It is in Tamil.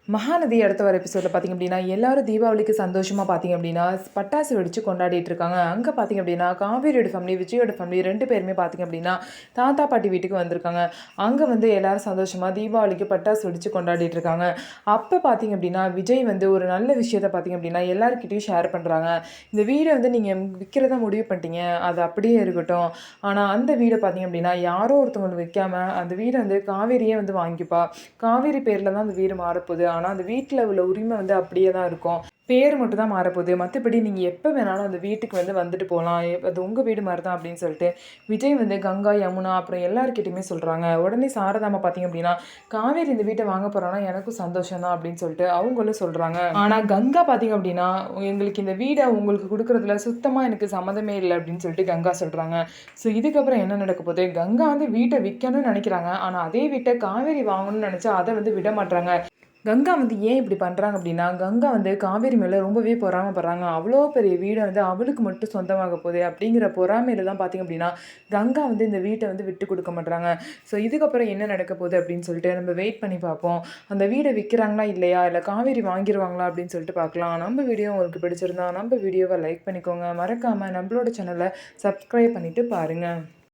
மகாநதி அடுத்த வர எபிசோடில் பார்த்திங்க அப்படின்னா எல்லாரும் தீபாவளிக்கு சந்தோஷமாக பார்த்திங்க அப்படின்னா பட்டாசு வெடித்து கொண்டாடிட்டு இருக்காங்க. அங்கே பார்த்திங்க அப்படின்னா காவேரியோட ஃபேமிலி விஜயோட ஃபேமிலி 2 பேருமே பார்த்திங்க அப்படின்னா தாத்தா பாட்டி வீட்டுக்கு வந்திருக்காங்க. அங்கே வந்து எல்லாரும் சந்தோஷமாக தீபாவளிக்கு பட்டாசு வெடித்து கொண்டாடிட்டு இருக்காங்க. அப்போ பார்த்திங்க அப்படின்னா விஜய் வந்து ஒரு நல்ல விஷயத்த பார்த்திங்க அப்படின்னா எல்லாருக்கிட்டையும் ஷேர் பண்ணுறாங்க. இந்த வீடை வந்து நீங்கள் விற்கிறதா முடிவு பண்ணிட்டீங்க, அது அப்படியே இருக்கட்டும். ஆனால் அந்த வீடை பார்த்திங்க அப்படின்னா யாரோ ஒருத்தவங்களுக்கு விற்காமல் அந்த வீடை வந்து காவேரியே வந்து வாங்கிப்பா. காவேரி பேரில் தான் அந்த வீடு மாறப்போகுது. ஆனால் அந்த வீட்டில் உள்ள உரிமை வந்து அப்படியே தான் இருக்கும். பேர் மட்டும் தான் மாறப்போகுது. மற்றபடி நீங்கள் எப்போ வேணாலும் அந்த வீட்டுக்கு வந்து வந்துட்டு போகலாம். அது உங்கள் வீடு மாதிரி தான் அப்படின்னு சொல்லிட்டு விஜய் வந்து கங்கா, யமுனா அப்புறம் எல்லாருக்கிட்டையுமே சொல்கிறாங்க. உடனே சாரதாமா பார்த்தீங்க அப்படின்னா காவேரி இந்த வீட்டை வாங்க போகிறான்னா எனக்கும் சந்தோஷம் தான் அப்படின்னு சொல்லிட்டு அவங்களும் சொல்கிறாங்க. ஆனால் கங்கா பார்த்தீங்க அப்படின்னா எங்களுக்கு இந்த வீடை உங்களுக்கு கொடுக்குறதுல சுத்தமாக எனக்கு சம்மந்தமே இல்லை அப்படின்னு சொல்லிட்டு கங்கா சொல்கிறாங்க. ஸோ இதுக்கப்புறம் என்ன நடக்க போகுது? கங்கா வந்து வீட்டை விற்கணும்னு நினைக்கிறாங்க. ஆனால் அதே வீட்டை காவேரி வாங்கணும்னு நினச்சா அதை வந்து விட மாட்டாங்க. கங்கா வந்து ஏன் இப்படி பண்ணுறாங்க அப்படின்னா கங்கா வந்து காவேரி மேலே ரொம்பவே பொறாமப்படுறாங்க. அவ்வளோ பெரிய வீடை வந்து அவளுக்கு மட்டும் சொந்தமாக போகுது அப்படிங்கிற பொறாமையில தான் பார்த்திங்க அப்படின்னா கங்கா வந்து இந்த வீட்டை வந்து விட்டு கொடுக்க மாட்டாங்க. ஸோ இதுக்கப்புறம் என்ன நடக்க போகுது அப்படின்னு சொல்லிட்டு நம்ம வெயிட் பண்ணி பார்ப்போம். அந்த வீடை விற்கிறாங்களா இல்லையா, இல்லை காவேரி வாங்கிடுவாங்களா அப்படின்னு சொல்லிட்டு பார்க்கலாம். நம்ம வீடியோ உங்களுக்கு பிடிச்சிருந்தா நம்ம வீடியோவை லைக் பண்ணிக்கோங்க. மறக்காமல் நம்மளோட சேனலை சப்ஸ்கிரைப் பண்ணிவிட்டு பாருங்கள்.